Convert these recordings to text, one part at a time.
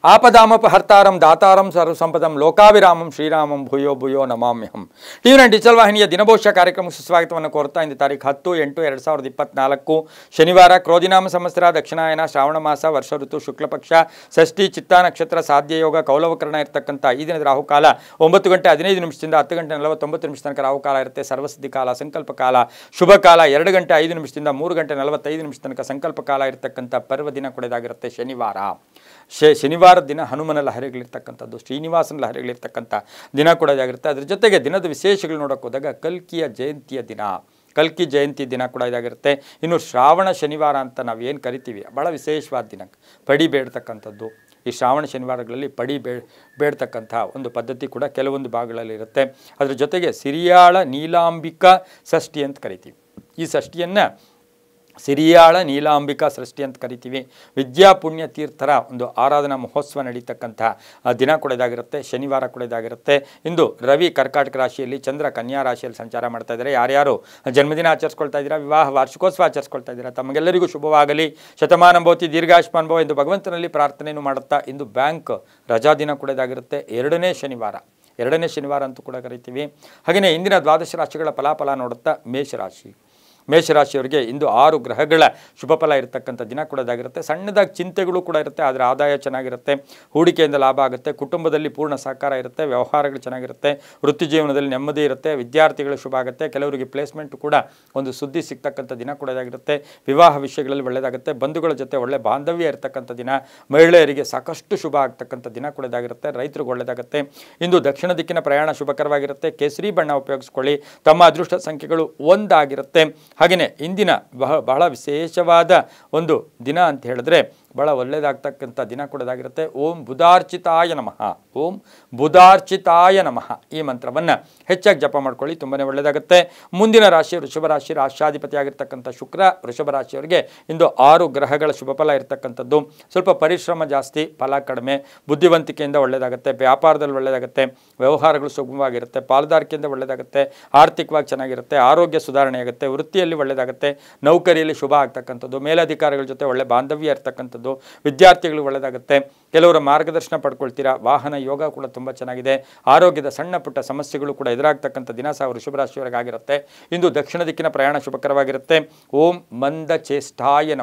ಆಪದಾಮಪಹರ್ತಾರಂ ದಾತಾರಂ ಸರ್ವಸಂಪದಂ ಲೋಕಾವಿರಾಮಂ ಶ್ರೀರಾಮಂ ಭೂಯೋ ಭೂಯೋ ನಮಾಮ್ಯಹಂ. ಟಿವಿ9 digital ವಾಹಿನಿಯ ದಿನಭವಿಷ್ಯ ಕಾರ್ಯಕ್ರಮಕ್ಕೆ ಸುಸ್ವಾಗತವನ್ನು ಕೋರ್ತಾ ಇಂದು ತಾರೀಖು 10/8/2024 ಶನಿವಾರ ಕ್ರೋಧಿನಾಮ ಸಂವತ್ಸರ ದಕ್ಷಿಣಾಯನ ಶ್ರಾವಣ ಮಾಸ ವರ್ಷ ಋತು ಶುಕ್ಲಪಕ್ಷ ಷಷ್ಠಿ ಚಿತ್ತಾ ನಕ್ಷತ್ರ ಸಾಧ್ಯ ಯೋಗ ಕೌಲವಕರಣ ಇರತಕ್ಕಂಥ ಈ ದಿನದ ರಾಹುಕಾಲ 9:15 10:49 ತನಕ ರಾಹುಕಾಲ ಇರುತ್ತೆ. ಸರ್ವಸಿದ್ಧಿ ಕಾಲ, ಸಂಕಲ್ಪ ಕಾಲ, ಶುಭ ಕಾಲ 2:05 3:45 ತನಕ ಸಂಕಲ್ಪ ಕಾಲ ಇರತಕ್ಕಂಥ ಪರ್ವ ದಿನ ಕೊಡೋದಾಗಿರುತ್ತೆ ಶನಿವಾರ. ಶನಿವಾರದ ದಿನ ಹನುಮನ ಲಹರಿಗಳಿರ್ತಕ್ಕಂಥದ್ದು, ಶ್ರೀನಿವಾಸನ ಲಹರಿಗಳಿರ್ತಕ್ಕಂಥ ದಿನ ಕೊಡೋದಾಗಿರುತ್ತೆ. ಅದ್ರ ಜೊತೆಗೆ ದಿನದ ವಿಶೇಷಗಳು ನೋಡೋಕೆ ಹೋದಾಗ ಕಲ್ಕಿಯ ಜಯಂತಿಯ ದಿನ, ಕಲ್ಕಿ ಜಯಂತಿ ದಿನ ಕೂಡ ಇದಾಗಿರುತ್ತೆ. ಇನ್ನು ಶ್ರಾವಣ ಶನಿವಾರ ಅಂತ ನಾವು ಏನು ಕರಿತೀವಿ, ಭಾಳ ವಿಶೇಷವಾದ ದಿನ, ಪಡಿ ಬೇಡ್ತಕ್ಕಂಥದ್ದು. ಈ ಶ್ರಾವಣ ಶನಿವಾರಗಳಲ್ಲಿ ಪಡಿ ಬೇಡ್ತಕ್ಕಂಥ ಒಂದು ಪದ್ಧತಿ ಕೂಡ ಕೆಲವೊಂದು ಭಾಗಗಳಲ್ಲಿ ಇರುತ್ತೆ. ಅದ್ರ ಜೊತೆಗೆ ಸಿರಿಯಾಳ ನೀಲಾಂಬಿಕಾ ಷಷ್ಠಿ ಅಂತ ಕರಿತೀವಿ. ಈ ಷಷ್ಠಿಯನ್ನು ಸಿರಿಯಾಳ ನೀಲಾಂಬಿಕಾ ಷಷ್ಠಿ ಅಂತ ಕರಿತೀವಿ. ವಿದ್ಯಾಪುಣ್ಯ ತೀರ್ಥರ ಒಂದು ಆರಾಧನಾ ಮಹೋತ್ಸವ ನಡೀತಕ್ಕಂಥ ದಿನ ಕೂಡ ಇದಾಗಿರುತ್ತೆ. ಶನಿವಾರ ಕೂಡ ಇದಾಗಿರುತ್ತೆ. ಇಂದು ರವಿ ಕರ್ಕಾಟಕ ರಾಶಿಯಲ್ಲಿ, ಚಂದ್ರ ಕನ್ಯಾ ರಾಶಿಯಲ್ಲಿ ಸಂಚಾರ ಮಾಡ್ತಾ ಇದ್ದಾರೆ. ಯಾರ್ಯಾರು ಜನ್ಮದಿನ ಆಚರಿಸ್ಕೊಳ್ತಾ ಇದ್ದೀರಾ, ವಿವಾಹ ವಾರ್ಷಿಕೋತ್ಸವ ಆಚರಿಸ್ಕೊಳ್ತಾ ಇದ್ದೀರಾ, ತಮಗೆಲ್ಲರಿಗೂ ಶುಭವಾಗಲಿ, ಶತಮಾನ ಭವತಿ ದೀರ್ಘಾಯುಷ್ಮಾನ್ ಭವ ಎಂದು ಭಗವಂತನಲ್ಲಿ ಪ್ರಾರ್ಥನೆಯನ್ನು ಮಾಡುತ್ತಾ ಇಂದು ಬ್ಯಾಂಕ್ ರಜಾ ದಿನ ಕೂಡ ಇದಾಗಿರುತ್ತೆ. ಎರಡನೇ ಶನಿವಾರ ಅಂತೂ ಕೂಡ ಕರಿತೀವಿ. ಹಾಗೆಯೇ ಇಂದಿನ ದ್ವಾದಶ ರಾಶಿಗಳ ಫಲಾಫಲ ನೋಡುತ್ತಾ ಮೇಷರಾಶಿಯವರಿಗೆ ಇಂದು 6 ಗ್ರಹಗಳ ಶುಭ ಫಲ ಇರತಕ್ಕಂಥ ದಿನ ಕೂಡ ಇದಾಗಿರುತ್ತೆ. ಸಣ್ಣದಾಗಿ ಚಿಂತೆಗಳು ಕೂಡ ಇರುತ್ತೆ, ಆದರೆ ಆದಾಯ ಚೆನ್ನಾಗಿರುತ್ತೆ, ಹೂಡಿಕೆಯಿಂದ ಲಾಭ ಆಗುತ್ತೆ, ಕುಟುಂಬದಲ್ಲಿ ಪೂರ್ಣ ಸಹಕಾರ ಇರುತ್ತೆ, ವ್ಯವಹಾರಗಳು ಚೆನ್ನಾಗಿರುತ್ತೆ, ವೃತ್ತಿ ಜೀವನದಲ್ಲಿ ನೆಮ್ಮದಿ ಇರುತ್ತೆ, ವಿದ್ಯಾರ್ಥಿಗಳು ಶುಭ ಆಗುತ್ತೆ, ಕೆಲವರಿಗೆ ಪ್ಲೇಸ್ಮೆಂಟ್ ಕೂಡ ಒಂದು ಸುದ್ದಿ ಸಿಗ್ತಕ್ಕಂಥ ದಿನ ಕೂಡ ಇದಾಗಿರುತ್ತೆ. ವಿವಾಹ ವಿಷಯಗಳಲ್ಲಿ ಒಳ್ಳೆಯದಾಗುತ್ತೆ, ಬಂಧುಗಳ ಜೊತೆ ಒಳ್ಳೆ ಬಾಂಧವ್ಯ ಇರತಕ್ಕಂಥ ದಿನ, ಮಹಿಳೆಯರಿಗೆ ಸಾಕಷ್ಟು ಶುಭ ಆಗ್ತಕ್ಕಂಥ ದಿನ ಕೂಡ ಇದಾಗಿರುತ್ತೆ. ರೈತರಿಗೆ ಒಳ್ಳೆಯದಾಗುತ್ತೆ. ಇಂದು ದಕ್ಷಿಣ ದಿಕ್ಕಿನ ಪ್ರಯಾಣ ಶುಭಕರವಾಗಿರುತ್ತೆ. ಕೇಸರಿ ಬಣ್ಣ ಉಪಯೋಗಿಸ್ಕೊಳ್ಳಿ. ತಮ್ಮ ಅದೃಷ್ಟ ಸಂಖ್ಯೆಗಳು 1 ಆಗಿರುತ್ತೆ. ಹಾಗೆಯೇ ಇಂದಿನ ಬಹಳ ವಿಶೇಷವಾದ ಒಂದು ದಿನ ಅಂತ ಹೇಳಿದ್ರೆ ಬಹಳ ಒಳ್ಳೆಯದಾಗ್ತಕ್ಕಂಥ ದಿನ ಕೂಡ ಇದಾಗಿರುತ್ತೆ. ಓಂ ಬುಧಾರ್ಚಿತಾಯ ನಮಃ ಈ ಮಂತ್ರವನ್ನು ಹೆಚ್ಚಾಗಿ ಜಪ ಮಾಡ್ಕೊಳ್ಳಿ, ತುಂಬಾ ಒಳ್ಳೆಯದಾಗುತ್ತೆ. ಮುಂದಿನ ರಾಶಿ ವೃಷಭ ರಾಶಿ, ರಾಷ್ಟ್ರಾಧಿಪತಿ ಆಗಿರ್ತಕ್ಕಂಥ ಶುಕ್ರ. ವೃಷಭ ರಾಶಿಯವರಿಗೆ ಇಂದು 6 ಗ್ರಹಗಳ ಶುಭ ಫಲ ಇರತಕ್ಕಂಥದ್ದು. ಸ್ವಲ್ಪ ಪರಿಶ್ರಮ ಜಾಸ್ತಿ, ಫಲ ಕಡಿಮೆ, ಬುದ್ಧಿವಂತಿಕೆಯಿಂದ ಒಳ್ಳೆಯದಾಗುತ್ತೆ, ವ್ಯಾಪಾರದಲ್ಲಿ ಒಳ್ಳೆಯದಾಗುತ್ತೆ, ವ್ಯವಹಾರಗಳು ಸುಗಮವಾಗಿರುತ್ತೆ, ಪಾಲುದಾರಿಕೆಯಿಂದ ಒಳ್ಳೆಯದಾಗುತ್ತೆ, ಆರ್ಥಿಕವಾಗಿ ಚೆನ್ನಾಗಿರುತ್ತೆ, ಆರೋಗ್ಯ ಸುಧಾರಣೆ ಆಗುತ್ತೆ, ವೃತ್ತಿಯಲ್ಲಿ ಒಳ್ಳೆಯದಾಗುತ್ತೆ, ನೌಕರಿಯಲ್ಲಿ ಶುಭ ಆಗ್ತಕ್ಕಂಥದ್ದು, ಮೇಲಧಿಕಾರಿಗಳ ಜೊತೆ ಒಳ್ಳೆ ಬಾಂಧವ್ಯ ಇರ್ತಕ್ಕಂಥದ್ದು, ವಿದ್ಯಾರ್ಥಿಗಳು ಒಳ್ಳೆಯದಾಗುತ್ತೆ, ಕೆಲವರ ಮಾರ್ಗದರ್ಶನ ಪಡ್ಕೊಳ್ತೀರಾ, ವಾಹನ ಯೋಗ ಕೂಡ ತುಂಬ ಚೆನ್ನಾಗಿದೆ, ಆರೋಗ್ಯದ ಸಣ್ಣ ಪುಟ್ಟ ಸಮಸ್ಯೆಗಳು ಕೂಡ ಎದುರಾಗ್ತಕ್ಕಂಥ ದಿನ ಸಹ ವೃಷಭ ರಾಶಿಯವರಿಗಾಗಿರುತ್ತೆ. ಇಂದು ದಕ್ಷಿಣ ದಿಕ್ಕಿನ ಪ್ರಯಾಣ ಶುಭಕರವಾಗಿರುತ್ತೆ. ಓಂ ಮಂದಚೇಷ್ಟಾಯ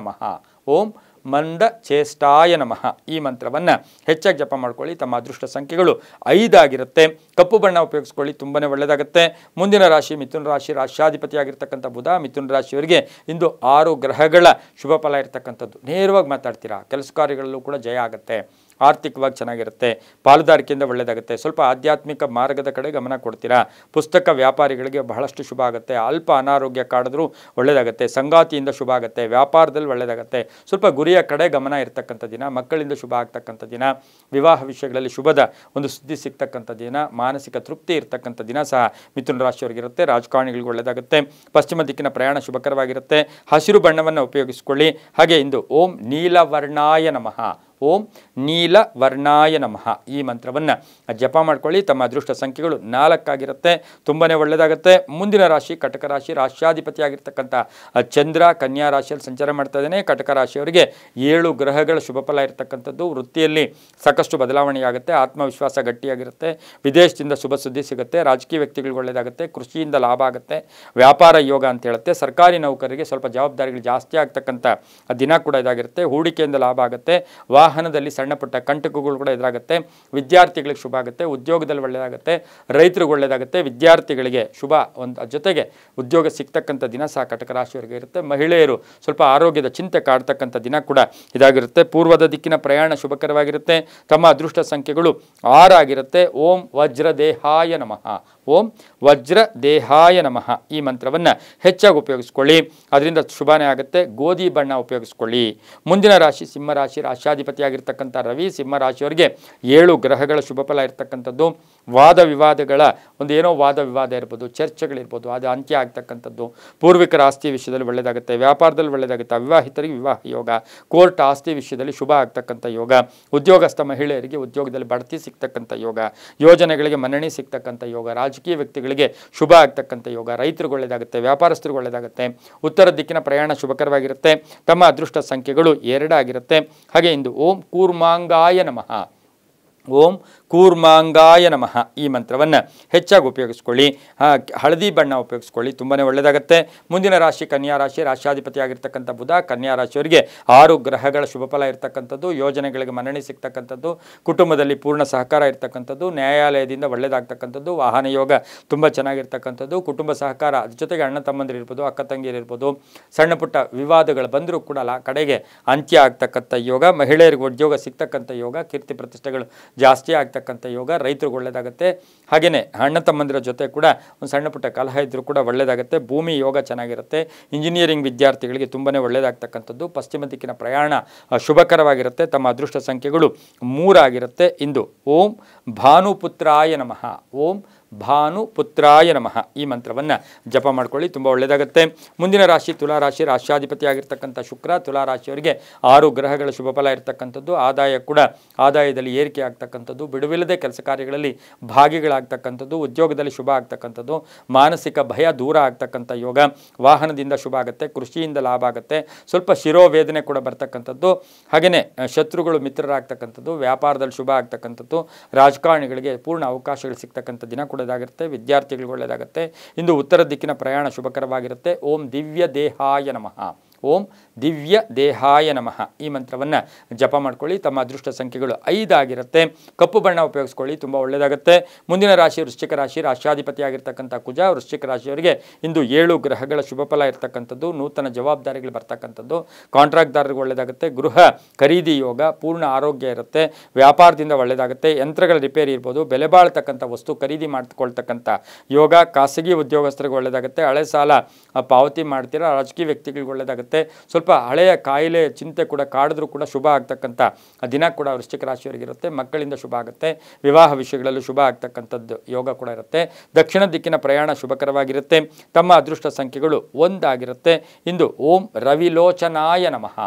ನಮಃ ಈ ಮಂತ್ರವನ್ನು ಹೆಚ್ಚಾಗಿ ಜಪ ಮಾಡ್ಕೊಳ್ಳಿ. ತಮ್ಮ ಅದೃಷ್ಟ ಸಂಖ್ಯೆಗಳು 5 ಆಗಿರುತ್ತೆ. ಕಪ್ಪು ಬಣ್ಣ ಉಪಯೋಗಿಸ್ಕೊಳ್ಳಿ, ತುಂಬಾ ಒಳ್ಳೆಯದಾಗುತ್ತೆ. ಮುಂದಿನ ರಾಶಿ ಮಿಥುನ ರಾಶಿ, ರಾಷ್ಟ್ರಾಧಿಪತಿ ಆಗಿರ್ತಕ್ಕಂಥ ಬುಧ. ಮಿಥುನ ರಾಶಿಯವರಿಗೆ ಇಂದು 6 ಗ್ರಹಗಳ ಶುಭ ಫಲ ಇರತಕ್ಕಂಥದ್ದು. ನೇರವಾಗಿ ಮಾತಾಡ್ತೀರಾ, ಕೆಲಸ ಕಾರ್ಯಗಳಲ್ಲೂ ಕೂಡ ಜಯ ಆಗುತ್ತೆ, ಆರ್ಥಿಕವಾಗಿ ಚೆನ್ನಾಗಿರುತ್ತೆ, ಪಾಲುದಾರಿಕೆಯಿಂದ ಒಳ್ಳೆಯದಾಗುತ್ತೆ, ಸ್ವಲ್ಪ ಆಧ್ಯಾತ್ಮಿಕ ಮಾರ್ಗದ ಕಡೆ ಗಮನ ಕೊಡ್ತೀರಾ, ಪುಸ್ತಕ ವ್ಯಾಪಾರಿಗಳಿಗೆ ಬಹಳಷ್ಟು ಶುಭ ಆಗುತ್ತೆ, ಅಲ್ಪ ಅನಾರೋಗ್ಯ ಕಾಡಿದ್ರೂ ಒಳ್ಳೆಯದಾಗುತ್ತೆ, ಸಂಗಾತಿಯಿಂದ ಶುಭ ಆಗುತ್ತೆ, ವ್ಯಾಪಾರದಲ್ಲಿ ಒಳ್ಳೆಯದಾಗುತ್ತೆ, ಸ್ವಲ್ಪ ಗುರಿಯ ಕಡೆ ಗಮನ ಇರತಕ್ಕಂಥ ದಿನ, ಮಕ್ಕಳಿಂದ ಶುಭ ಆಗ್ತಕ್ಕಂಥ ದಿನ, ವಿವಾಹ ವಿಷಯಗಳಲ್ಲಿ ಶುಭದ ಒಂದು ಸುದ್ದಿ ಸಿಗ್ತಕ್ಕಂಥ ದಿನ, ಮಾನಸಿಕ ತೃಪ್ತಿ ಇರತಕ್ಕಂಥ ದಿನ ಸಹ ಮಿಥುನ ರಾಶಿಯವರಿಗಿರುತ್ತೆ. ರಾಜಕಾರಣಿಗಳಿಗೆ ಒಳ್ಳೆಯದಾಗುತ್ತೆ. ಪಶ್ಚಿಮ ದಿಕ್ಕಿನ ಪ್ರಯಾಣ ಶುಭಕರವಾಗಿರುತ್ತೆ. ಹಸಿರು ಬಣ್ಣವನ್ನು ಉಪಯೋಗಿಸಿಕೊಳ್ಳಿ. ಹಾಗೆ ಇಂದು ಓಂ ನೀಲವರ್ಣಾಯ ನಮಃ ಈ ಮಂತ್ರವನ್ನು ಜಪ ಮಾಡ್ಕೊಳ್ಳಿ. ತಮ್ಮ ಅದೃಷ್ಟ ಸಂಖ್ಯೆಗಳು 4 ಆಗಿರುತ್ತೆ. ತುಂಬಾ ಒಳ್ಳೆಯದಾಗುತ್ತೆ. ಮುಂದಿನ ರಾಶಿ ಕಟಕ ರಾಶಿ, ರಾಷ್ಟ್ರಾಧಿಪತಿ ಆಗಿರ್ತಕ್ಕಂಥ ಚಂದ್ರ ಕನ್ಯಾ ರಾಶಿಯಲ್ಲಿ ಸಂಚಾರ ಮಾಡ್ತಾ ಇದ್ದಾನೆ. ಕಟಕ ರಾಶಿಯವರಿಗೆ 7 ಗ್ರಹಗಳ ಶುಭ ಫಲ ಇರತಕ್ಕಂಥದ್ದು. ವೃತ್ತಿಯಲ್ಲಿ ಸಾಕಷ್ಟು ಬದಲಾವಣೆಯಾಗುತ್ತೆ, ಆತ್ಮವಿಶ್ವಾಸ ಗಟ್ಟಿಯಾಗಿರುತ್ತೆ, ವಿದೇಶದಿಂದ ಶುಭ ಸುದ್ದಿ ಸಿಗುತ್ತೆ, ರಾಜಕೀಯ ವ್ಯಕ್ತಿಗಳಿಗೆ ಒಳ್ಳೆಯದಾಗುತ್ತೆ, ಕೃಷಿಯಿಂದ ಲಾಭ ಆಗುತ್ತೆ, ವ್ಯಾಪಾರ ಯೋಗ ಅಂತ ಹೇಳುತ್ತೆ, ಸರ್ಕಾರಿ ನೌಕರರಿಗೆ ಸ್ವಲ್ಪ ಜವಾಬ್ದಾರಿಗಳು ಜಾಸ್ತಿ ಆಗ್ತಕ್ಕಂಥ ದಿನ ಕೂಡ ಇದಾಗಿರುತ್ತೆ, ಹೂಡಿಕೆಯಿಂದ ಲಾಭ ಆಗುತ್ತೆ, ವಾಹನದಲ್ಲಿ ಸಣ್ಣ ಪುಟ್ಟ ಕಂಟಕಗಳು ಕೂಡ ಎದುರಾಗುತ್ತೆ, ವಿದ್ಯಾರ್ಥಿಗಳಿಗೆ ಶುಭ ಆಗುತ್ತೆ, ಉದ್ಯೋಗದಲ್ಲಿ ಒಳ್ಳೆಯದಾಗುತ್ತೆ, ರೈತರಿಗೆ ಒಳ್ಳೆಯದಾಗುತ್ತೆ, ವಿದ್ಯಾರ್ಥಿಗಳಿಗೆ ಶುಭ ಜೊತೆಗೆ ಉದ್ಯೋಗ ಸಿಗ್ತಕ್ಕಂಥ ದಿನ ಸಹ ಕಟಕ ರಾಶಿಯವರಿಗೆ ಇರುತ್ತೆ. ಮಹಿಳೆಯರು ಸ್ವಲ್ಪ ಆರೋಗ್ಯದ ಚಿಂತೆ ಕಾಡ್ತಕ್ಕಂಥ ದಿನ ಕೂಡ ಇದಾಗಿರುತ್ತೆ. ಪೂರ್ವದ ದಿಕ್ಕಿನ ಪ್ರಯಾಣ ಶುಭಕರವಾಗಿರುತ್ತೆ. ತಮ್ಮ ಅದೃಷ್ಟ ಸಂಖ್ಯೆಗಳು 6 ಆಗಿರುತ್ತೆ. ಓಂ ವಜ್ರದೇಹಾಯ ನಮಃ ಈ ಮಂತ್ರವನ್ನು ಹೆಚ್ಚಾಗಿ ಉಪಯೋಗಿಸ್ಕೊಳ್ಳಿ, ಅದರಿಂದ ಶುಭನೇ ಆಗುತ್ತೆ. ಗೋಧಿ ಬಣ್ಣ ಉಪಯೋಗಿಸ್ಕೊಳ್ಳಿ. ಮುಂದಿನ ರಾಶಿ ಸಿಂಹರಾಶಿ, ರಾಷ್ಟ್ರಾಧಿಪತಿ ಆಗಿರ್ತಕ್ಕಂಥ ರವಿ. ಸಿಂಹರಾಶಿಯವರಿಗೆ 7 ಗ್ರಹಗಳ ಶುಭ ಫಲ ಇರತಕ್ಕಂಥದ್ದು. ವಾದ ವಿವಾದಗಳ ವಾದ ವಿವಾದ ಇರ್ಬೋದು, ಚರ್ಚೆಗಳಿರ್ಬೋದು, ಅದು ಅಂತ್ಯ ಆಗ್ತಕ್ಕಂಥದ್ದು. ಪೂರ್ವಿಕರ ಆಸ್ತಿ ವಿಷಯದಲ್ಲಿ ಒಳ್ಳೆಯದಾಗುತ್ತೆ, ವ್ಯಾಪಾರದಲ್ಲಿ ಒಳ್ಳೆಯದಾಗುತ್ತೆ, ಅವಿವಾಹಿತರಿಗೆ ವಿವಾಹ ಯೋಗ, ಕೋರ್ಟ್ ಆಸ್ತಿ ವಿಷಯದಲ್ಲಿ ಶುಭ ಆಗ್ತಕ್ಕಂಥ ಯೋಗ, ಉದ್ಯೋಗಸ್ಥ ಮಹಿಳೆಯರಿಗೆ ಉದ್ಯೋಗದಲ್ಲಿ ಬಡ್ತಿ ಸಿಗ್ತಕ್ಕಂಥ ಯೋಗ, ಯೋಜನೆಗಳಿಗೆ ಮನ್ನಣೆ ಸಿಗ್ತಕ್ಕಂಥ ಯೋಗ, ರಾಜಕೀಯ ವ್ಯಕ್ತಿಗಳಿಗೆ ಶುಭ ಆಗ್ತಕ್ಕಂಥ ಯೋಗ, ರೈತರಿಗೆ ಒಳ್ಳೆಯದಾಗುತ್ತೆ, ವ್ಯಾಪಾರಸ್ಥರಿಗೆ ಒಳ್ಳೆಯದಾಗುತ್ತೆ. ಉತ್ತರ ದಿಕ್ಕಿನ ಪ್ರಯಾಣ ಶುಭಕರವಾಗಿರುತ್ತೆ. ತಮ್ಮ ಅದೃಷ್ಟ ಸಂಖ್ಯೆಗಳು 2 ಆಗಿರುತ್ತೆ. ಹಾಗೆ ಇಂದು ಓಂ ಕೂರ್ಮಾಂಗಾಯ ನಮಃ, ಓಂ ಕೂರ್ಮಾಂಗಾಯ ನಮಃ ಈ ಮಂತ್ರವನ್ನು ಹೆಚ್ಚಾಗಿ ಉಪಯೋಗಿಸ್ಕೊಳ್ಳಿ. ಹಳದಿ ಬಣ್ಣ ಉಪಯೋಗಿಸ್ಕೊಳ್ಳಿ, ತುಂಬಾ ಒಳ್ಳೆಯದಾಗುತ್ತೆ. ಮುಂದಿನ ರಾಶಿ ಕನ್ಯಾ ರಾಶಿ, ರಾಶ್ಯಾಧಿಪತಿ ಆಗಿರ್ತಕ್ಕಂಥ ಬುಧ. ಕನ್ಯಾ ರಾಶಿಯವರಿಗೆ 6 ಗ್ರಹಗಳ ಶುಭ ಫಲ ಇರ್ತಕ್ಕಂಥದ್ದು, ಯೋಜನೆಗಳಿಗೆ ಮನ್ನಣೆ ಸಿಗ್ತಕ್ಕಂಥದ್ದು, ಕುಟುಂಬದಲ್ಲಿ ಪೂರ್ಣ ಸಹಕಾರ ಇರ್ತಕ್ಕಂಥದ್ದು, ನ್ಯಾಯಾಲಯದಿಂದ ಒಳ್ಳೆಯದಾಗ್ತಕ್ಕಂಥದ್ದು, ವಾಹನ ಯೋಗ ತುಂಬ ಚೆನ್ನಾಗಿರ್ತಕ್ಕಂಥದ್ದು, ಕುಟುಂಬ ಸಹಕಾರ, ಅದ್ರ ಜೊತೆಗೆ ಅಣ್ಣ ತಮ್ಮಂದಿರು ಇರ್ಬೋದು, ಅಕ್ಕ ತಂಗಿಯರಿರ್ಬೋದು, ಸಣ್ಣ ಪುಟ್ಟ ವಿವಾದಗಳು ಬಂದರೂ ಕೂಡ ಕಡೆಗೆ ಅಂತ್ಯ ಆಗ್ತಕ್ಕಂಥ ಯೋಗ, ಮಹಿಳೆಯರಿಗೆ ಉದ್ಯೋಗ ಸಿಗ್ತಕ್ಕಂಥ ಯೋಗ, ಕೀರ್ತಿ ಪ್ರತಿಷ್ಠೆಗಳು ಜಾಸ್ತಿ ಆಗ್ತಕ್ಕಂಥ ಯೋಗ, ರೈತರಿಗೆ ಒಳ್ಳೆಯದಾಗುತ್ತೆ. ಹಾಗೆಯೇ ಅಣ್ಣ ತಮ್ಮಂದಿರ ಜೊತೆ ಕೂಡ ಒಂದು ಸಣ್ಣ ಪುಟ್ಟ ಕಲಹ ಇದ್ದರೂ ಕೂಡ ಒಳ್ಳೆಯದಾಗುತ್ತೆ. ಭೂಮಿ ಯೋಗ ಚೆನ್ನಾಗಿರುತ್ತೆ. ಇಂಜಿನಿಯರಿಂಗ್ ವಿದ್ಯಾರ್ಥಿಗಳಿಗೆ ತುಂಬಾ ಒಳ್ಳೆಯದಾಗ್ತಕ್ಕಂಥದ್ದು. ಪಶ್ಚಿಮ ದಿಕ್ಕಿನ ಪ್ರಯಾಣ ಶುಭಕರವಾಗಿರುತ್ತೆ. ತಮ್ಮ ಅದೃಷ್ಟ ಸಂಖ್ಯೆಗಳು 3 ಆಗಿರುತ್ತೆ. ಇಂದು ಓಂ ಭಾನುಪುತ್ರಾಯ ನಮಃ, ಓಂ ಭಾನುಪುತ್ರಾಯ ನಮಃ ಈ ಮಂತ್ರವನ್ನು ಜಪ ಮಾಡ್ಕೊಳ್ಳಿ, ತುಂಬ ಒಳ್ಳೆಯದಾಗುತ್ತೆ. ಮುಂದಿನ ರಾಶಿ ತುಲಾರಾಶಿ, ರಾಶ್ಯಾಧಿಪತಿ ಆಗಿರ್ತಕ್ಕಂಥ ಶುಕ್ರ. ತುಲಾರಾಶಿಯವರಿಗೆ 6 ಗ್ರಹಗಳ ಶುಭ ಫಲ ಇರ್ತಕ್ಕಂಥದ್ದು, ಆದಾಯ ಕೂಡ ಆದಾಯದಲ್ಲಿ ಏರಿಕೆ ಆಗ್ತಕ್ಕಂಥದ್ದು, ಬಿಡುವಿಲ್ಲದೆ ಕೆಲಸ ಕಾರ್ಯಗಳಲ್ಲಿ ಭಾಗಿಗಳಾಗ್ತಕ್ಕಂಥದ್ದು, ಉದ್ಯೋಗದಲ್ಲಿ ಶುಭ ಆಗ್ತಕ್ಕಂಥದ್ದು, ಮಾನಸಿಕ ಭಯ ದೂರ ಆಗ್ತಕ್ಕಂಥ ಯೋಗ, ವಾಹನದಿಂದ ಶುಭ ಆಗುತ್ತೆ, ಕೃಷಿಯಿಂದ ಲಾಭ ಆಗುತ್ತೆ, ಸ್ವಲ್ಪ ಶಿರೋವೇದನೆ ಕೂಡ ಬರ್ತಕ್ಕಂಥದ್ದು, ಹಾಗೆಯೇ ಶತ್ರುಗಳು ಮಿತ್ರರಾಗ್ತಕ್ಕಂಥದ್ದು, ವ್ಯಾಪಾರದಲ್ಲಿ ಶುಭ ಆಗ್ತಕ್ಕಂಥದ್ದು, ರಾಜಕಾರಣಿಗಳಿಗೆ ಪೂರ್ಣ ಅವಕಾಶಗಳು ಸಿಗ್ತಕ್ಕಂಥ ದಿನ ಕೂಡ ಒಳ್ಳೆಯದಾಗಿರುತ್ತೆ. ವಿದ್ಯಾರ್ಥಿಗಳಿಗೆ ಒಳ್ಳೆಯದಾಗುತ್ತೆ. ಇಂದು ಉತ್ತರ ದಿಕ್ಕಿನ ಪ್ರಯಾಣ ಶುಭಕರವಾಗಿರುತ್ತೆ. ಓಂ ದಿವ್ಯ ದೇಹಾಯ ನಮಃ, ಓಂ ದಿವ್ಯ ದೇಹಾಯ ನಮಃ ಈ ಮಂತ್ರವನ್ನು ಜಪ ಮಾಡ್ಕೊಳ್ಳಿ. ತಮ್ಮ ಅದೃಷ್ಟ ಸಂಖ್ಯೆಗಳು 5 ಆಗಿರುತ್ತೆ. ಕಪ್ಪು ಬಣ್ಣ ಉಪಯೋಗಿಸ್ಕೊಳ್ಳಿ, ತುಂಬ ಒಳ್ಳೆಯದಾಗುತ್ತೆ. ಮುಂದಿನ ರಾಶಿ ವೃಶ್ಚಿಕ ರಾಶಿ, ರಾಶ್ಯಾಧಿಪತಿ ಆಗಿರ್ತಕ್ಕಂಥ ಕುಜ. ವೃಶ್ಚಿಕ ರಾಶಿಯವರಿಗೆ ಇಂದು 7 ಗ್ರಹಗಳ ಶುಭ ಫಲ ಇರ್ತಕ್ಕಂಥದ್ದು, ನೂತನ ಜವಾಬ್ದಾರಿಗಳು ಬರ್ತಕ್ಕಂಥದ್ದು, ಕಾಂಟ್ರಾಕ್ಟ್ದಾರರಿಗೆ ಒಳ್ಳೆಯದಾಗುತ್ತೆ. ಗೃಹ ಖರೀದಿ ಯೋಗ, ಪೂರ್ಣ ಆರೋಗ್ಯ ಇರುತ್ತೆ. ವ್ಯಾಪಾರದಿಂದ ಒಳ್ಳೆಯದಾಗುತ್ತೆ. ಯಂತ್ರಗಳ ರಿಪೇರಿ ಇರ್ಬೋದು, ಬೆಲೆ ಬಾಳ್ತಕ್ಕಂಥ ವಸ್ತು ಖರೀದಿ ಮಾಡ್ಕೊಳ್ತಕ್ಕಂಥ ಯೋಗ, ಖಾಸಗಿ ಉದ್ಯೋಗಸ್ಥರಿಗೆ ಒಳ್ಳೆಯದಾಗುತ್ತೆ. ಹಳೆ ಸಾಲ ಪಾವತಿ ಮಾಡ್ತೀರಾ, ರಾಜಕೀಯ ವ್ಯಕ್ತಿಗಳಿಗೆ ಒಳ್ಳೆಯದಾಗುತ್ತೆ. ಸ್ವಲ್ಪ ಹಳೆಯ ಕಾಯಿಲೆ ಚಿಂತೆ ಕೂಡ ಕಾಡಿದ್ರೂ ಕೂಡ ಶುಭ ಆಗ್ತಕ್ಕಂಥ ದಿನ ಕೂಡ ವೃಶ್ಚಿಕ ರಾಶಿಯವರಿಗಿರುತ್ತೆ. ಮಕ್ಕಳಿಂದ ಶುಭ ಆಗುತ್ತೆ. ವಿವಾಹ ವಿಷಯಗಳಲ್ಲೂ ಶುಭ ಆಗ್ತಕ್ಕಂಥದ್ದು ಯೋಗ ಕೂಡ ಇರುತ್ತೆ. ದಕ್ಷಿಣ ದಿಕ್ಕಿನ ಪ್ರಯಾಣ ಶುಭಕರವಾಗಿರುತ್ತೆ. ತಮ್ಮ ಅದೃಷ್ಟ ಸಂಖ್ಯೆಗಳು 1 ಆಗಿರುತ್ತೆ. ಇಂದು ಓಂ ರವಿಲೋಚನಾಯ ನಮಃ,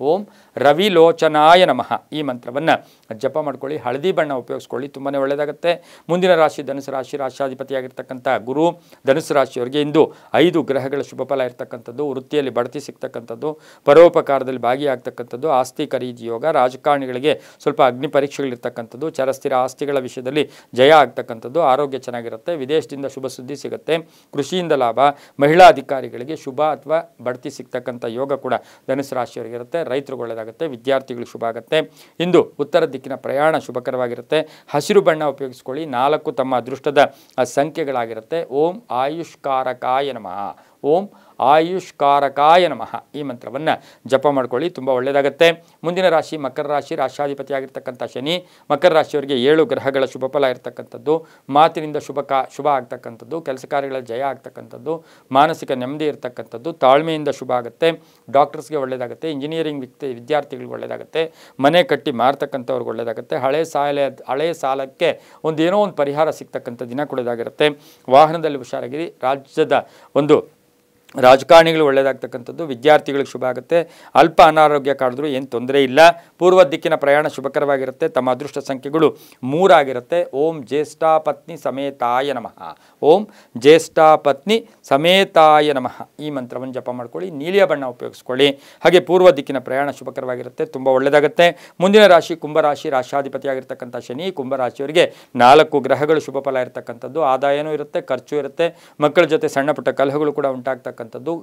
ಓಂ ರವಿಲೋಚನಾಯ ನಮಃ ಈ ಮಂತ್ರವನ್ನು ಜಪ ಮಾಡ್ಕೊಳ್ಳಿ. ಹಳದಿ ಬಣ್ಣ ಉಪಯೋಗಿಸ್ಕೊಳ್ಳಿ, ತುಂಬಾ ಒಳ್ಳೆಯದಾಗುತ್ತೆ. ಮುಂದಿನ ರಾಶಿ ಧನುಸು ರಾಶಿ, ರಾಶ್ಯಾಧಿಪತಿಯಾಗಿರ್ತಕ್ಕಂಥ ಗುರು. ಧನುಸು ರಾಶಿಯವರಿಗೆ ಇಂದು 5 ಗ್ರಹಗಳ ಶುಭ ಫಲ ಇರ್ತಕ್ಕಂಥದ್ದು, ವೃತ್ತಿಯಲ್ಲಿ ಬಡ್ತಿ ಸಿಗ್ತಕ್ಕಂಥದ್ದು, ಪರೋಪಕಾರದಲ್ಲಿ ಭಾಗಿಯಾಗ್ತಕ್ಕಂಥದ್ದು, ಆಸ್ತಿ ಖರೀದಿ ಯೋಗ, ರಾಜಕಾರಣಿಗಳಿಗೆ ಸ್ವಲ್ಪ ಅಗ್ನಿ ಪರೀಕ್ಷೆಗಳಿರ್ತಕ್ಕಂಥದ್ದು, ಚರಸ್ಥಿರ ಆಸ್ತಿಗಳ ವಿಷಯದಲ್ಲಿ ಜಯ ಆಗ್ತಕ್ಕಂಥದ್ದು, ಆರೋಗ್ಯ ಚೆನ್ನಾಗಿರುತ್ತೆ. ವಿದೇಶದಿಂದ ಶುಭ ಸುದ್ದಿ ಸಿಗುತ್ತೆ. ಕೃಷಿಯಿಂದ ಲಾಭ, ಮಹಿಳಾ ಅಧಿಕಾರಿಗಳಿಗೆ ಶುಭ ಅಥವಾ ಬಡ್ತಿ ಸಿಗ್ತಕ್ಕಂಥ ಯೋಗ ಕೂಡ ಧನುಸು ರಾಶಿಯವರಿಗಿರುತ್ತೆ. ರೈತರಿಗೆ ಒಳ್ಳೆಯದಾಗುತ್ತೆ. ವಿದ್ಯಾರ್ಥಿಗಳು ಶುಭ ಆಗುತ್ತೆ. ಇಂದು ಉತ್ತರ ದಿಕ್ಕಿನ ಪ್ರಯಾಣ ಶುಭಕರವಾಗಿರುತ್ತೆ. ಹಸಿರು ಬಣ್ಣ ಉಪಯೋಗಿಸ್ಕೊಳ್ಳಿ. 4 ತಮ್ಮ ಅದೃಷ್ಟದ ಸಂಖ್ಯೆಗಳಾಗಿರುತ್ತೆ. ಓಂ ಆಯುಷ್ಕಾರಕಾಯ ನಮಃ, ಓಂ ಆಯುಷ್ಕಾರಕಾಯ ನಮಃ ಈ ಮಂತ್ರವನ್ನು ಜಪ ಮಾಡ್ಕೊಳ್ಳಿ, ತುಂಬ ಒಳ್ಳೆಯದಾಗುತ್ತೆ. ಮುಂದಿನ ರಾಶಿ ಮಕರ ರಾಶಿ, ರಾಶ್ಯಾಧಿಪತಿ ಆಗಿರ್ತಕ್ಕಂಥ ಶನಿ. ಮಕರ ರಾಶಿಯವರಿಗೆ 7 ಗ್ರಹಗಳ ಶುಭ ಫಲ ಇರ್ತಕ್ಕಂಥದ್ದು, ಮಾತಿನಿಂದ ಶುಭ ಆಗ್ತಕ್ಕಂಥದ್ದು, ಕೆಲಸ ಕಾರ್ಯಗಳಲ್ಲಿ ಜಯ ಆಗ್ತಕ್ಕಂಥದ್ದು, ಮಾನಸಿಕ ನೆಮ್ಮದಿ ಇರ್ತಕ್ಕಂಥದ್ದು, ತಾಳ್ಮೆಯಿಂದ ಶುಭ ಆಗುತ್ತೆ. ಡಾಕ್ಟರ್ಸ್ಗೆ ಒಳ್ಳೆಯದಾಗುತ್ತೆ. ಇಂಜಿನಿಯರಿಂಗ್ ವಿದ್ಯಾರ್ಥಿಗಳಿಗೆ ಒಳ್ಳೆಯದಾಗುತ್ತೆ. ಮನೆ ಕಟ್ಟಿ ಮಾರ್ತಕ್ಕಂಥವ್ರಿಗೆ ಒಳ್ಳೆಯದಾಗುತ್ತೆ. ಹಳೆ ಸಾಲಕ್ಕೆ ಏನೋ ಒಂದು ಪರಿಹಾರ ಸಿಗ್ತಕ್ಕಂಥ ದಿನ ಕೊಡೋದಾಗಿರುತ್ತೆ. ವಾಹನದಲ್ಲಿ ಹುಷಾರಾಗಿರಿ. ರಾಜ್ಯದ ರಾಜಕಾರಣಿಗಳು ಒಳ್ಳೆಯದಾಗ್ತಕ್ಕಂಥದ್ದು, ವಿದ್ಯಾರ್ಥಿಗಳಿಗೆ ಶುಭ ಆಗುತ್ತೆ. ಅಲ್ಪ ಅನಾರೋಗ್ಯ ಕಾಡಿದ್ರೂ ಏನು ತೊಂದರೆ ಇಲ್ಲ. ಪೂರ್ವ ದಿಕ್ಕಿನ ಪ್ರಯಾಣ ಶುಭಕರವಾಗಿರುತ್ತೆ. ತಮ್ಮ ಅದೃಷ್ಟ ಸಂಖ್ಯೆಗಳು 3 ಆಗಿರುತ್ತೆ. ಓಂ ಜ್ಯೇಷ್ಠ ಪತ್ನಿ ಸಮೇತಾಯ ನಮಃ, ಓಂ ಜ್ಯೇಷ್ಠ ಪತ್ನಿ ಸಮೇತಾಯ ನಮಃ ಈ ಮಂತ್ರವನ್ನು ಜಪ ಮಾಡ್ಕೊಳ್ಳಿ. ನೀಲಿಯ ಬಣ್ಣ ಉಪಯೋಗಿಸ್ಕೊಳ್ಳಿ. ಹಾಗೆ ಪೂರ್ವ ದಿಕ್ಕಿನ ಪ್ರಯಾಣ ಶುಭಕರವಾಗಿರುತ್ತೆ, ತುಂಬ ಒಳ್ಳೆಯದಾಗುತ್ತೆ. ಮುಂದಿನ ರಾಶಿ ಕುಂಭರಾಶಿ, ರಾಶ್ಯಾಧಿಪತಿಯಾಗಿರ್ತಕ್ಕಂಥ ಶನಿ. ಕುಂಭರಾಶಿಯವರಿಗೆ 4 ಗ್ರಹಗಳು ಶುಭ ಫಲ ಇರತಕ್ಕಂಥದ್ದು, ಆದಾಯನೂ ಇರುತ್ತೆ, ಖರ್ಚು ಇರುತ್ತೆ. ಮಕ್ಕಳ ಜೊತೆ ಸಣ್ಣ ಪುಟ್ಟ ಕಲಹಗಳು ಕೂಡ ಉಂಟಾಗ್ತಕ್ಕಂಥದ್ದು,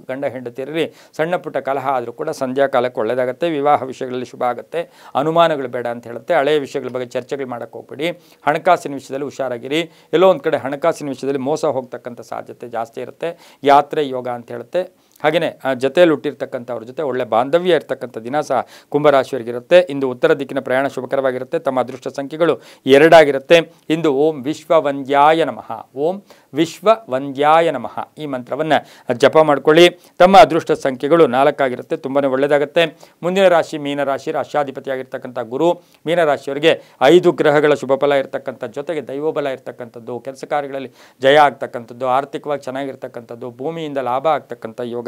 ಗಂಡ ಹೆಂಡತಿಯರಲ್ಲಿ ಸಣ್ಣ ಪುಟ್ಟ ಕಲಹ ಆದರೂ ಕೂಡ ಸಂಧ್ಯಾ ಕಾಲಕ್ಕೆ ಒಳ್ಳೆಯದಾಗುತ್ತೆ. ವಿವಾಹ ವಿಷಯಗಳಲ್ಲಿ ಶುಭ ಆಗುತ್ತೆ. ಅನುಮಾನಗಳು ಬೇಡ ಅಂತ ಹೇಳುತ್ತೆ. ಹಳೆಯ ವಿಷಯಗಳ ಬಗ್ಗೆ ಚರ್ಚೆಗಳು ಮಾಡೋಕ್ಕೆ ಹೋಗ್ಬೇಡಿ. ಹಣಕಾಸಿನ ವಿಷಯದಲ್ಲಿ ಹುಷಾರಾಗಿರಿ. ಎಲ್ಲೋ ಒಂದು ಕಡೆ ಹಣಕಾಸಿನ ವಿಷಯದಲ್ಲಿ ಮೋಸ ಹೋಗ್ತಕ್ಕಂಥ ಸಾಧ್ಯತೆ ಜಾಸ್ತಿ ಇರುತ್ತೆ. ಯಾತ್ರೆ ಯೋಗ ಅಂತ ಹೇಳುತ್ತೆ. ಹಾಗೆಯೇ ಜೊತೆಯಲ್ಲಿ ಹುಟ್ಟಿರ್ತಕ್ಕಂಥವ್ರ ಜೊತೆ ಒಳ್ಳೆ ಬಾಂಧವ್ಯ ಇರ್ತಕ್ಕಂಥ ದಿನ ಸಹ ಕುಂಭರಾಶಿಯವರಿಗಿರುತ್ತೆ. ಇಂದು ಉತ್ತರ ದಿಕ್ಕಿನ ಪ್ರಯಾಣ ಶುಭಕರವಾಗಿರುತ್ತೆ. ತಮ್ಮ ಅದೃಷ್ಟ ಸಂಖ್ಯೆಗಳು 2 ಆಗಿರುತ್ತೆ. ಇಂದು ಓಂ ವಿಶ್ವವಂದ್ಯಾಯ ನಮಃ, ಓಂ ವಿಶ್ವವಂದ್ಯಾಯ ನಮಃ ಈ ಮಂತ್ರವನ್ನು ಜಪ ಮಾಡ್ಕೊಳ್ಳಿ. ತಮ್ಮ ಅದೃಷ್ಟ ಸಂಖ್ಯೆಗಳು 4 ಆಗಿರುತ್ತೆ. ತುಂಬಾ ಒಳ್ಳೆಯದಾಗುತ್ತೆ. ಮುಂದಿನ ರಾಶಿ ಮೀನರಾಶಿ, ರಾಶ್ಯಾಧಿಪತಿಯಾಗಿರ್ತಕ್ಕಂಥ ಗುರು. ಮೀನರಾಶಿಯವರಿಗೆ 5 ಗ್ರಹಗಳ ಶುಭ ಫಲ ಇರ್ತಕ್ಕಂಥ ಜೊತೆಗೆ ದೈವಬಲ ಇರ್ತಕ್ಕಂಥದ್ದು, ಕೆಲಸ ಕಾರ್ಯಗಳಲ್ಲಿ ಜಯ ಆಗ್ತಕ್ಕಂಥದ್ದು, ಆರ್ಥಿಕವಾಗಿ ಚೆನ್ನಾಗಿರ್ತಕ್ಕಂಥದ್ದು, ಭೂಮಿಯಿಂದ ಲಾಭ ಆಗ್ತಕ್ಕಂಥ ಯೋಗ,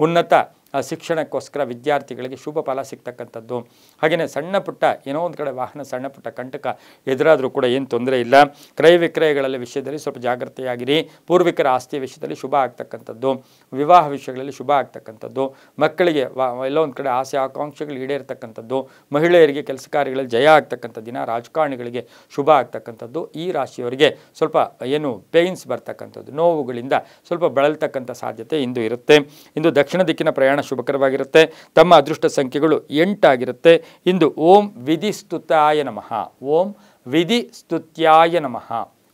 ಉನ್ನತ ಶಿಕ್ಷಣಕ್ಕೋಸ್ಕರ ವಿದ್ಯಾರ್ಥಿಗಳಿಗೆ ಶುಭ ಫಲ ಸಿಗ್ತಕ್ಕಂಥದ್ದು. ಹಾಗೆಯೇ ಸಣ್ಣ ಪುಟ್ಟ ಏನೋ ಒಂದು ಕಡೆ ವಾಹನ ಸಣ್ಣ ಪುಟ್ಟ ಕಂಟಕ ಎದುರಾದರೂ ಕೂಡ ಏನು ತೊಂದರೆ ಇಲ್ಲ. ಕ್ರಯ ವಿಕ್ರಯಗಳ ವಿಷಯದಲ್ಲಿ ಸ್ವಲ್ಪ ಜಾಗ್ರತೆಯಾಗಿರಿ. ಪೂರ್ವಿಕರ ಆಸ್ತಿಯ ವಿಷಯದಲ್ಲಿ ಶುಭ ಆಗ್ತಕ್ಕಂಥದ್ದು. ವಿವಾಹ ವಿಷಯಗಳಲ್ಲಿ ಶುಭ ಆಗ್ತಕ್ಕಂಥದ್ದು. ಮಕ್ಕಳಿಗೆ ಎಲ್ಲೋ ಒಂದು ಕಡೆ ಆಸೆ ಆಕಾಂಕ್ಷೆಗಳು ಈಡೇರ್ತಕ್ಕಂಥದ್ದು. ಮಹಿಳೆಯರಿಗೆ ಕೆಲಸ ಕಾರ್ಯಗಳಲ್ಲಿ ಜಯ ಆಗ್ತಕ್ಕಂಥ ದಿನ. ರಾಜಕಾರಣಿಗಳಿಗೆ ಶುಭ ಆಗ್ತಕ್ಕಂಥದ್ದು. ಈ ರಾಶಿಯವರಿಗೆ ಸ್ವಲ್ಪ ಏನು ಪೇಯ್ನ್ಸ್ ಬರ್ತಕ್ಕಂಥದ್ದು, ನೋವುಗಳಿಂದ ಸ್ವಲ್ಪ ಬಳಲ್ತಕ್ಕಂಥ ಸಾಧ್ಯತೆ ಇಂದು ಇರುತ್ತೆ. ಇಂದು ದಕ್ಷಿಣ ದಿಕ್ಕಿನ ಪ್ರಯಾಣ ಶುಭಕರವಾಗಿರುತ್ತೆ. ತಮ್ಮ ಅದೃಷ್ಟ ಸಂಖ್ಯೆಗಳು 8 ಆಗಿರುತ್ತೆ. ಇಂದು ಓಂ ವಿಧಿಸ್ತುತ್ಯಾಯ ನಮಃ, ಓಂ ವಿಧಿಸ್ತುತ್ಯಾಯ ನಮಃ,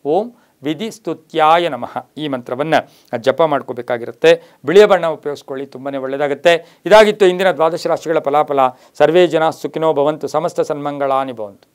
ಓಂ ವಿಧಿಸ್ತುತ್ಯಾಯ ನಮಃ ಈ ಮಂತ್ರವನ್ನು ಜಪ ಮಾಡ್ಕೋಬೇಕಾಗಿರುತ್ತೆ. ಬಿಳಿಯ ಬಣ್ಣ ಉಪಯೋಗಿಸ್ಕೊಳ್ಳಿ, ತುಂಬಾ ಒಳ್ಳೆಯದಾಗುತ್ತೆ. ಇದಾಗಿತ್ತು ಇಂದಿನ ದ್ವಾದಶ ರಾಶಿಗಳ ಫಲಾಫಲ. ಸರ್ವೇ ಜನ ಸುಖಿನೋ ಭವಂತು, ಸಮಸ್ತ ಸನ್ಮಂಗಳಾನಿ ಭವಂತು.